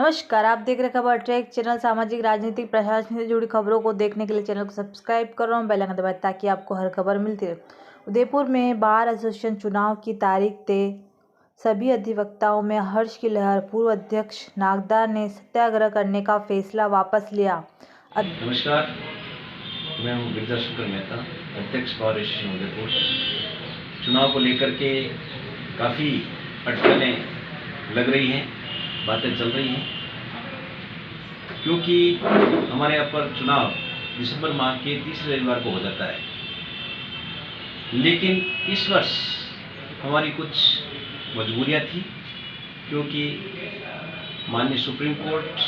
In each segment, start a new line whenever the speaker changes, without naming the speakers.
नमस्कार, आप देख रहे खबर ट्रैक चैनल। सामाजिक, राजनीतिक, प्रशासन से जुड़ी खबरों को देखने के लिए चैनल को सब्सक्राइब करो और बेल आइकन दबाएं ताकि आपको हर खबर मिलती रहे। उदयपुर में बार एसोसिएशन चुनाव की तारीख तय, सभी अधिवक्ताओं में हर्ष की लहर। पूर्व अध्यक्ष नागदार ने सत्याग्रह करने का फैसला वापस लिया।
नमस्कार, मैं हूँ गिरजा शुक्र मेहता, अध्यक्ष बार एसोसिएशन उदयपुर। चुनाव को लेकर के काफ़ी अटकलें लग रही हैं, बातें चल रही हैं, क्योंकि हमारे यहाँ पर चुनाव दिसंबर माह के तीसरे रविवार को हो जाता है। लेकिन इस वर्ष हमारी कुछ मजबूरियाँ थी, क्योंकि माननीय सुप्रीम कोर्ट,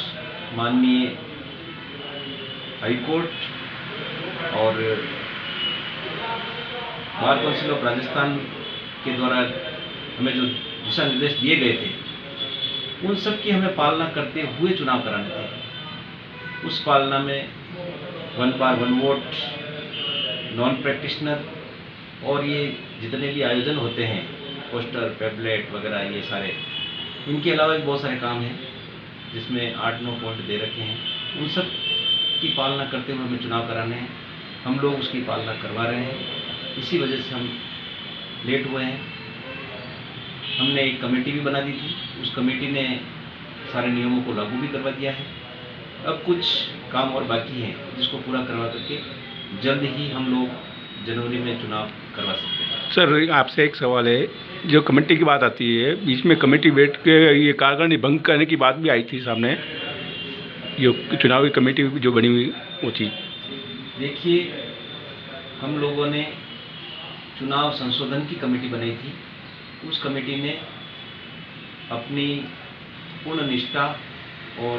माननीय हाई कोर्ट और बार काउंसिल ऑफ राजस्थान के द्वारा हमें जो दिशा निर्देश दिए गए थे, उन सब की हमें पालना करते हुए चुनाव कराने थे। उस पालना में 1 बार 1 वोट, नॉन प्रैक्टिशनर और ये जितने भी आयोजन होते हैं, पोस्टर, पैम्फलेट वगैरह, ये सारे, इनके अलावा भी बहुत सारे काम हैं जिसमें 8-9 पॉइंट दे रखे हैं। उन सब की पालना करते हुए हमें चुनाव कराने हैं। हम लोग उसकी पालना करवा रहे हैं, इसी वजह से हम लेट हुए हैं। हमने एक कमेटी भी बना दी थी, उस कमेटी ने सारे नियमों को लागू भी करवा दिया है। अब कुछ काम और बाकी हैं, जिसको पूरा करवा करके जल्द ही हम लोग जनवरी में चुनाव करवा सकते हैं।
सर, आपसे एक सवाल है। जो कमेटी की बात आती है, बीच में कमेटी बैठ के ये कार्यकारिणी भंग करने की बात भी आई थी सामने, जो चुनावी कमेटी जो बनी हुई वो चीज़।
देखिए, हम लोगों ने चुनाव संशोधन की कमेटी बनाई थी। उस कमेटी ने अपनी पूर्ण निष्ठा और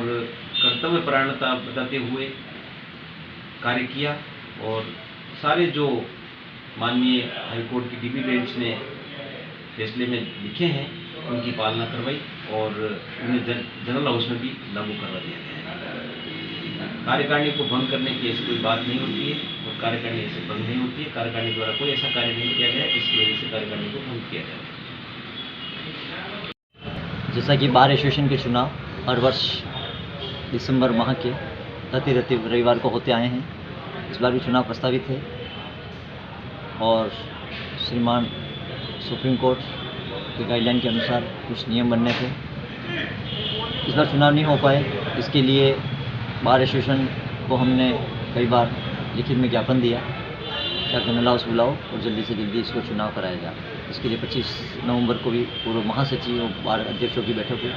कर्तव्यपरायणता बताते हुए कार्य किया और सारे जो माननीय हाईकोर्ट की डीबी बेंच ने फैसले में लिखे हैं, उनकी पालना करवाई और उन्हें जनरल हाउस में भी लागू करवा दिया गया। कार्यकारिणी को भंग करने की ऐसी कोई बात नहीं होती है और कार्यकारिणी ऐसे भंग नहीं होती है। कार्यकारिणी द्वारा कोई ऐसा कार्य नहीं किया गया जिसकी वजह से कार्यकारिणी को भंग किया गया।
जैसा कि बार एसोसिएशन के चुनाव हर वर्ष दिसंबर माह के प्रति रविवार को होते आए हैं, इस बार भी चुनाव प्रस्तावित है और श्रीमान सुप्रीम कोर्ट के गाइडलाइन के अनुसार कुछ नियम बनने थे। इस बार चुनाव नहीं हो पाए, इसके लिए बार एसोसिएशन को हमने कई बार लिखित में ज्ञापन दिया कि जनरल हाउस बुलाओ और जल्दी से जल्दी इसको चुनाव कराया जाए। इसके लिए 25 नवंबर को भी पूर्व महासचिव और बार अध्यक्षों की बैठक हुई,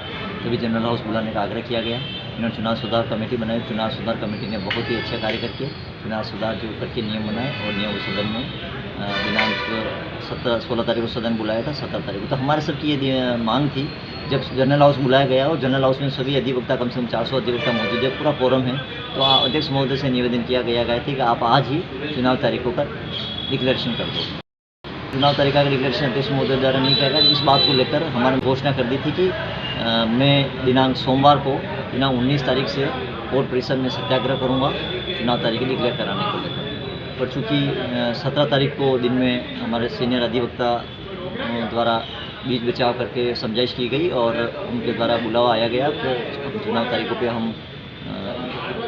तभी जनरल हाउस बुलाने का आग्रह किया गया। इन्होंने चुनाव सुधार कमेटी बनाई। चुनाव सुधार कमेटी ने बहुत ही अच्छा कार्य करके चुनाव सुधार जो करके नियम बनाए और नियम सदन में दिनांक 16 तारीख को सदन बुलाया था, 17 तारीख को। तो हमारे सबकी ये मांग थी, जब जनरल हाउस बुलाया गया और जनरल हाउस में सभी अधिवक्ता, कम से कम 400 अधिवक्ता मौजूद है, पूरा फोरम है, तो अध्यक्ष महोदय से निवेदन किया गया थे कि आप आज ही चुनाव तारीखों का डिक्लेरेशन कर दो। चुनाव तारीख का डिक्लेरेशन अध्यक्ष महोदय द्वारा नहीं किया गया। इस बात को लेकर हमारे घोषणा कर दी थी कि मैं दिनांक सोमवार को दिनांक 19 तारीख से कोर्ट परिसर में सत्याग्रह करूंगा चुनाव तारीख डिक्लेयर कराने को लेकर। पर चूँकि 17 तारीख को दिन में हमारे सीनियर अधिवक्ता द्वारा बीच बचाव करके समझाइश की गई और उनके द्वारा बुलावा आया गया कि चुनाव तारीखों पे हम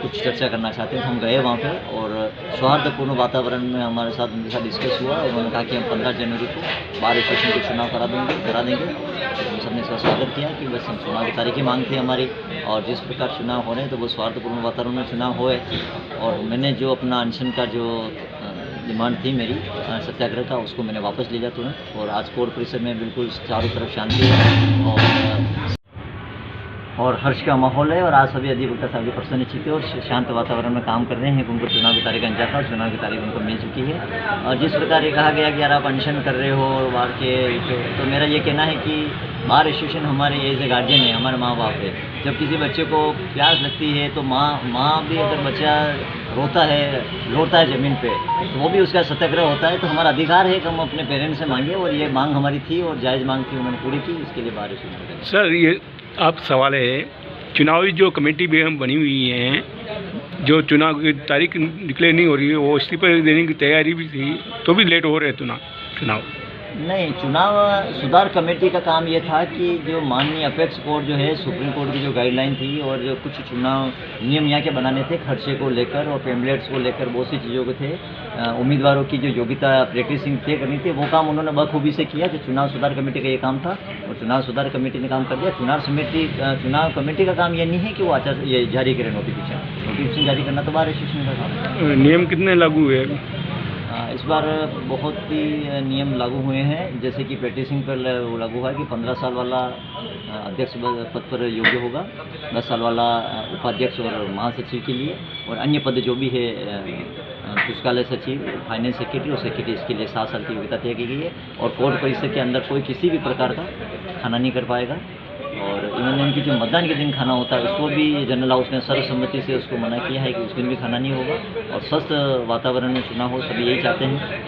कुछ चर्चा करना चाहते हैं। तो हम गए वहाँ पे और सौहार्दपूर्ण वातावरण में हमारे साथ उनके साथ डिस्कस हुआ। उन्होंने कहा कि हम 15 जनवरी को बार एसोसिएशन के चुनाव करा देंगे। हम सबने इसका स्वागत किया कि बस हम चुनाव की तारीख की मांग थी हमारी, और जिस प्रकार चुनाव हो रहे हैं तो वो सौहार्दपूर्ण वातावरण में चुनाव होए। और मैंने जो अपना अनशन का जो डिमांड थी मेरी सत्याग्रह का, उसको मैंने वापस ले लिया तुरंत। और आज कोर्ट परिसर में बिल्कुल चारों तरफ शांति है और हर्ष का माहौल है और आज सभी अधिवक्ता साहब प्रसन्नचित्त और शांत वातावरण में काम कर रहे हैं। उनको चुनाव की तारीख अंजा था, चुनाव की तारीख उनको मिल चुकी है। और जिस प्रकार ये कहा गया कि यार आप अनशन कर रहे हो और बार के, तो मेरा ये कहना है कि बार एसोसिएशन हमारे एज ए गार्जियन है, हमारे माँ बाप है। जब किसी बच्चे को प्यास लगती है तो माँ भी, अगर बच्चा रोता है, लौटता है ज़मीन पे, तो वो भी उसका सत्याग्रह होता है। तो हमारा अधिकार है कि हम अपने पेरेंट्स से मांगे और ये मांग हमारी थी और जायज़ मांग थी, उन्होंने पूरी की। इसके लिए बार एसोसिएशन
सर, ये आप सवाल है, चुनावी जो कमेटी भी हम बनी हुई हैं, जो चुनाव की तारीख डिक्लेयर नहीं हो रही है, वो इस्तीफा देने की तैयारी भी थी, तो भी लेट हो रहे चुनाव।
नहीं, चुनाव सुधार कमेटी का काम ये था कि जो माननीय अपेक्स कोर्ट जो है, सुप्रीम कोर्ट की जो गाइडलाइन थी और जो कुछ चुनाव नियम यहाँ के बनाने थे, खर्चे को लेकर और पेम्पलेट्स को लेकर बहुत सी चीज़ों के थे, उम्मीदवारों की जो योग्यता प्रैक्टिसिंग तय करनी थी, वो काम उन्होंने बखूबी से किया। जो चुनाव सुधार कमेटी का ये काम था और चुनाव सुधार कमेटी ने काम कर दिया। चुनाव कमेटी का काम ये नहीं है कि वो ये जारी करें नोटिफिकेशन जारी करना तो बार एसोसिएशन का काम है।
नियम कितने लागू हुए?
इस बार बहुत ही नियम लागू हुए हैं, जैसे कि प्रैक्टिसिंग पर लागू हुआ है कि 15 साल वाला अध्यक्ष पद पर योग्य होगा, 10 साल वाला उपाध्यक्ष और महासचिव के लिए, और अन्य पद जो भी है पुस्तकालय सचिव, फाइनेंस सेक्रेटरी और सेक्रेटरी, इसके लिए 7 साल की योग्यता तय की गई है। और कोर्ट परिसर के अंदर कोई किसी भी प्रकार का खाना नहीं कर पाएगा। और इवन इनकी जो मतदान के दिन खाना होता है उसको भी जनरल हाउस ने सर्वसम्मति से उसको मना किया है कि उस दिन भी खाना नहीं होगा। और स्वस्थ वातावरण में चुनाव हो, सभी यही चाहते हैं।